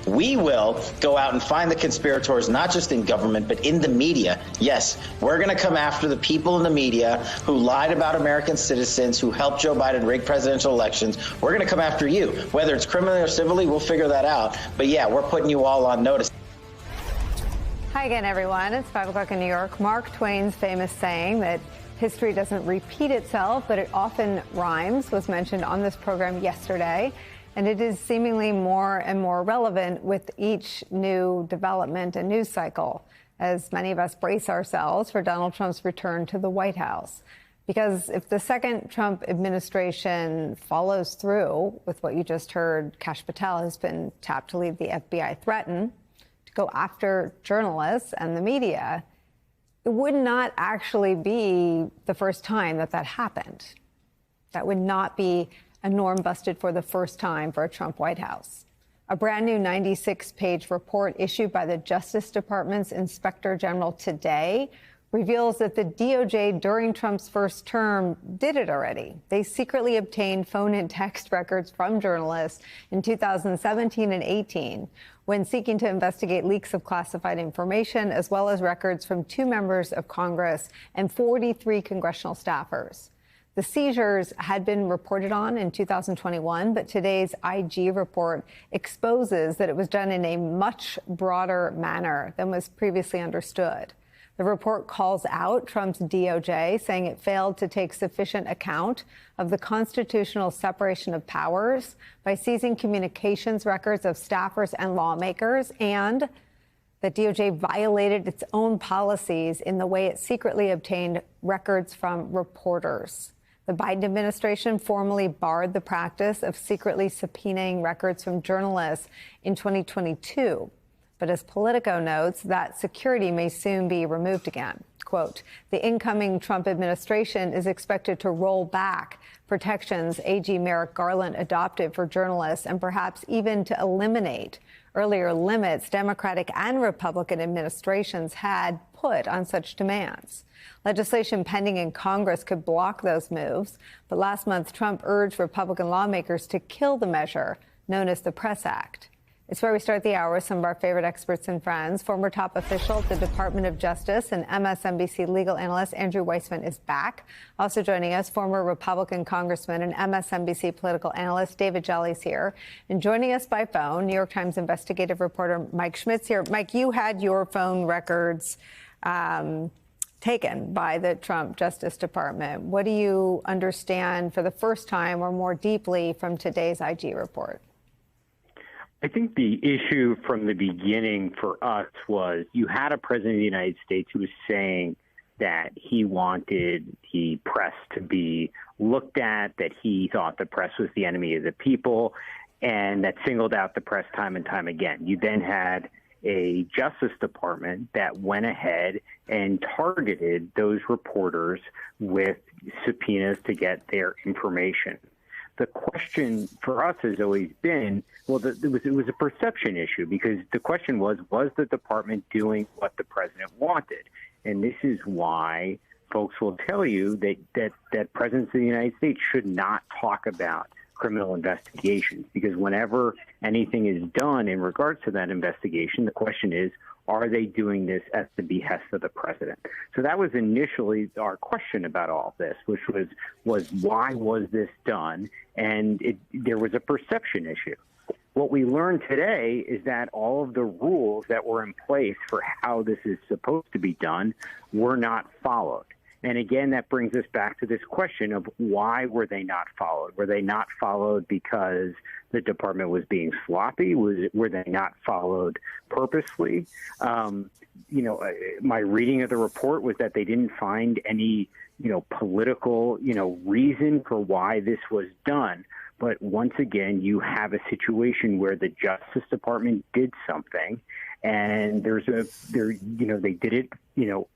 We will go out and find the conspirators, not just in government, but in the media. Yes, we're going to come after the people in the media who lied about American citizens, who helped Joe Biden rig presidential elections. We're going to come after you. Whether it's criminally or civilly, we'll figure that out. But yeah, we're putting you all on notice. Hi again, everyone. It's 5 o'clock in New York. Mark Twain's famous saying that history doesn't repeat itself, but it often rhymes was mentioned on this program yesterday. And it is seemingly more and more relevant with each new development and news cycle, as many of us brace ourselves for Donald Trump's return to the White House. Because if the second Trump administration follows through with what you just heard, Kash Patel has been tapped to lead the FBI, threaten to go after journalists and the media, it would not actually be the first time that that happened. That would not be a norm busted for the first time for a Trump White House. A brand new 96-page report issued by the Justice Department's Inspector General today reveals that the DOJ during Trump's first term did it already. They secretly obtained phone and text records from journalists in 2017 and 18 when seeking to investigate leaks of classified information, as well as records from 2 members of Congress and 43 congressional staffers. The seizures had been reported on in 2021, but today's IG report exposes that it was done in a much broader manner than was previously understood. The report calls out Trump's DOJ, saying it failed to take sufficient account of the constitutional separation of powers by seizing communications records of staffers and lawmakers, and that DOJ violated its own policies in the way it secretly obtained records from reporters. The Biden administration formally barred the practice of secretly subpoenaing records from journalists in 2022. But as Politico notes, that security may soon be removed again. Quote, the incoming Trump administration is expected to roll back protections AG Merrick Garland adopted for journalists and perhaps even to eliminate earlier limits Democratic and Republican administrations had put on such demands. Legislation pending in Congress could block those moves, but last month Trump urged Republican lawmakers to kill the measure known as the Press Act. It's where we start the hour with some of our favorite experts and friends. Former top official at the Department of Justice and MSNBC legal analyst Andrew Weissmann is back. Also joining us, former Republican congressman and MSNBC political analyst David Jolly's here. And joining us by phone, New York Times investigative reporter Mike Schmitz here. Mike, you had your phone records taken by the Trump Justice Department. What do you understand for the first time or more deeply from today's IG report? I think the issue from the beginning for us was you had a president of the United States who was saying that he wanted the press to be looked at, that he thought the press was the enemy of the people, and that singled out the press time and time again. You then had a Justice Department that went ahead and targeted those reporters with subpoenas to get their information. The question for us has always been, well, it was a perception issue, because the question was the department doing what the president wanted? And this is why folks will tell you that presidents of the United States should not talk about criminal investigations, because whenever anything is done in regards to that investigation, the question is, are they doing this at the behest of the president? So that was initially our question about all this, which was why was this done? And there was a perception issue. What we learned today is that all of the rules that were in place for how this is supposed to be done were not followed. And again, that brings us back to this question of why were they not followed? Were they not followed because the department was being sloppy? Were they not followed purposely? My reading of the report was that they didn't find any, political, reason for why this was done. But once again, you have a situation where the Justice Department did something, and they did it,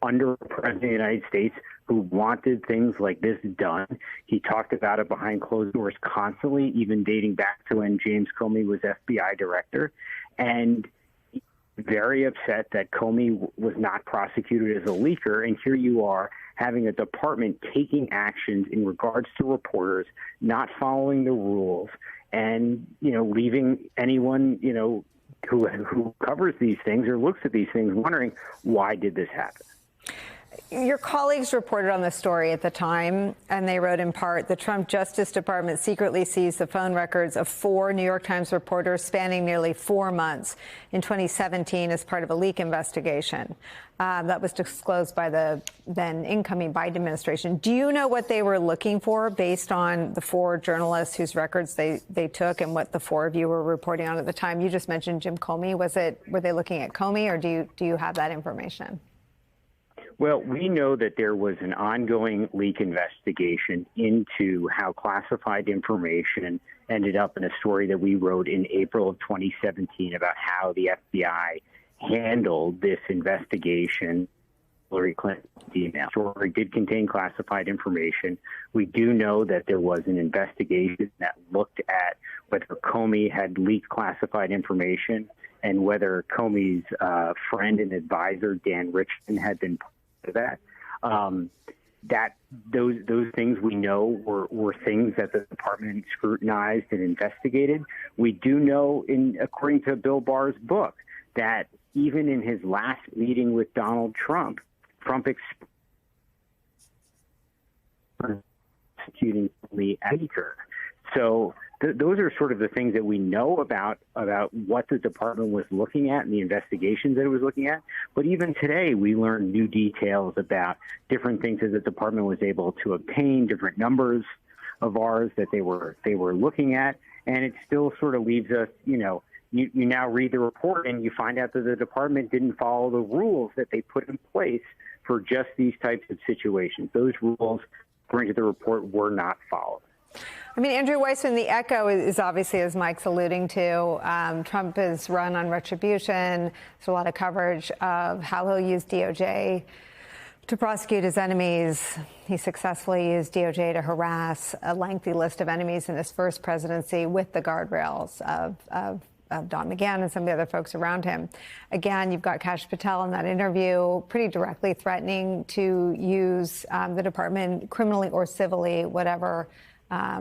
under a president of the United States who wanted things like this done. He talked about it behind closed doors constantly, even dating back to when James Comey was FBI director, and very upset that Comey was not prosecuted as a leaker. And here you are having a department taking actions in regards to reporters, not following the rules, and, leaving anyone, who covers these things or looks at these things wondering, why did this happen? Your colleagues reported on the story at the time, and they wrote in part, the Trump Justice Department secretly seized the phone records of 4 New York Times reporters spanning nearly 4 months in 2017 as part of a leak investigation. That was disclosed by the then incoming Biden administration. Do you know what they were looking for based on the 4 journalists whose records they took and what the 4 of you were reporting on at the time? You just mentioned Jim Comey. Were they looking at Comey, or do you have that information? Well, we know that there was an ongoing leak investigation into how classified information ended up in a story that we wrote in April of 2017 about how the FBI handled this investigation. Hillary Clinton's email story did contain classified information. We do know that there was an investigation that looked at whether Comey had leaked classified information and whether Comey's friend and advisor, Dan Richardson, had been part of that. Those things we know were things that the department scrutinized and investigated. We do know, according to Bill Barr's book, that even in his last meeting with Donald Trump executing the anchor. So those are sort of the things that we know about what the department was looking at and the investigations that it was looking at. But even today, we learn new details about different things that the department was able to obtain, different numbers of ours that they were looking at, and it still sort of leaves us, you now read the report and you find out that the department didn't follow the rules that they put in place for just these types of situations. Those rules, according to the report, were not followed. I mean, Andrew Weissman, the echo is obviously, as Mike's alluding to, Trump is run on retribution. There's a lot of coverage of how he'll use DOJ to prosecute his enemies. He successfully used DOJ to harass a lengthy list of enemies in his first presidency with the guardrails of Don McGahn and some of the other folks around him. Again, you've got Kash Patel in that interview pretty directly threatening to use the department criminally or civilly, whatever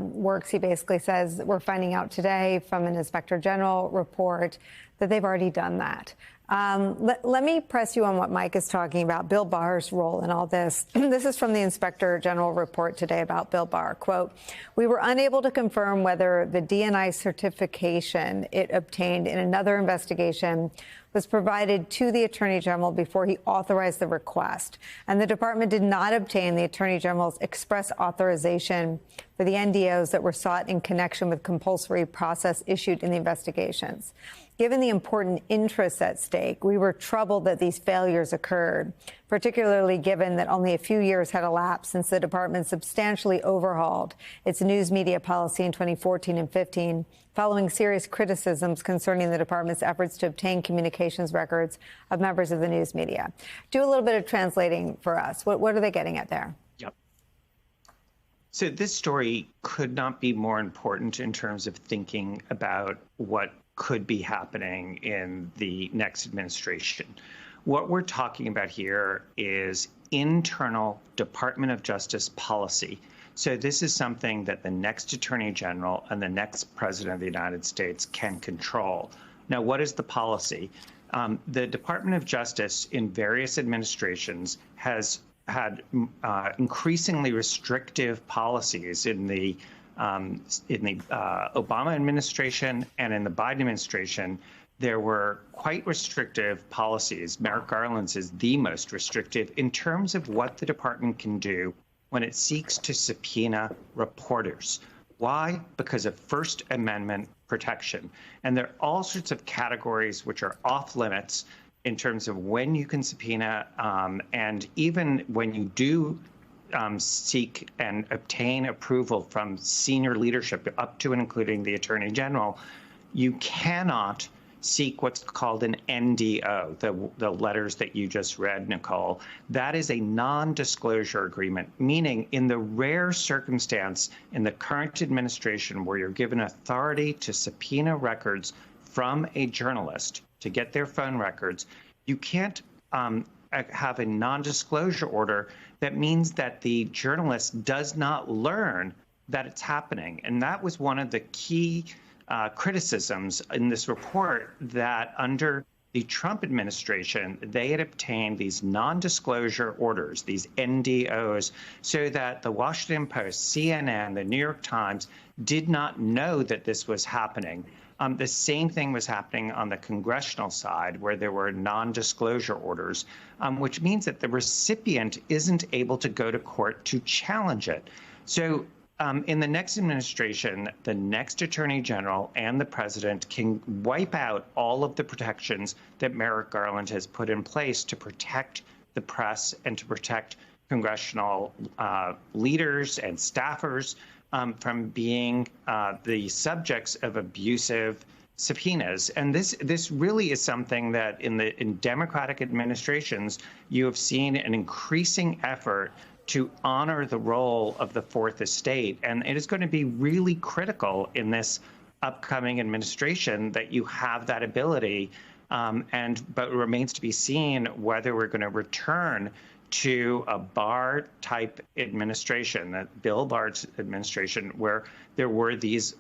works. He basically says we're finding out today from an Inspector General report that they've already done that. Let me press you on what Mike is talking about, Bill Barr's role in all this. This is from the Inspector General report today about Bill Barr. Quote, we were unable to confirm whether the DNI certification it obtained in another investigation was provided to the Attorney General before he authorized the request. And the department did not obtain the Attorney General's express authorization for the NDOs that were sought in connection with compulsory process issued in the investigations. Given the important interests at stake, we were troubled that these failures occurred, particularly given that only a few years had elapsed since the department substantially overhauled its news media policy in 2014 and 15, following serious criticisms concerning the department's efforts to obtain communications records of members of the news media. Do a little bit of translating for us. What are they getting at there? Yep. So this story could not be more important in terms of thinking about what could be happening in the next administration. What we're talking about here is internal Department of Justice policy. So this is something that the next Attorney General and the next President of the United States can control. Now, what is the policy? The Department of Justice in various administrations has had increasingly restrictive policies in the Obama administration and in the Biden administration. There were quite restrictive policies. Merrick Garland's is the most restrictive in terms of what the department can do when it seeks to subpoena reporters. Why? Because of First Amendment protection. And there are all sorts of categories which are off limits in terms of when you can subpoena, and even when you do seek and obtain approval from senior leadership up to and including the Attorney General, you cannot seek what's called an NDO, the letters that you just read, Nicole. That is a non-disclosure agreement, meaning in the rare circumstance in the current administration where you're given authority to subpoena records from a journalist to get their phone records, you can't have a non-disclosure order that means that the journalist does not learn that it's happening. And that was one of the key criticisms in this report that under the Trump administration, they had obtained these non-disclosure orders, these NDOs, so that the Washington Post, CNN, the New York Times did not know that this was happening. The same thing was happening on the congressional side, where there were non-disclosure orders, which means that the recipient isn't able to go to court to challenge it. So in the next administration, the next attorney general and the president can wipe out all of the protections that Merrick Garland has put in place to protect the press and to protect congressional leaders and staffers from being the subjects of abusive subpoenas. And this really is something that in Democratic administrations, you have seen an increasing effort to honor the role of the Fourth Estate. And it is going to be really critical in this upcoming administration that you have that ability. But it remains to be seen whether we're going to return to a Barr-type administration, that Bill Barr's administration, where there were these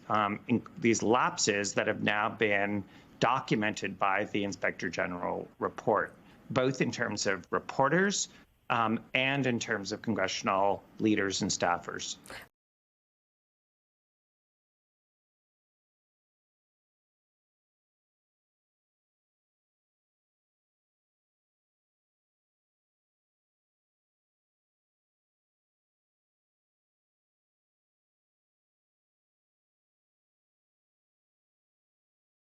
lapses that have now been documented by the Inspector General report, both in terms of reporters and in terms of congressional leaders and staffers.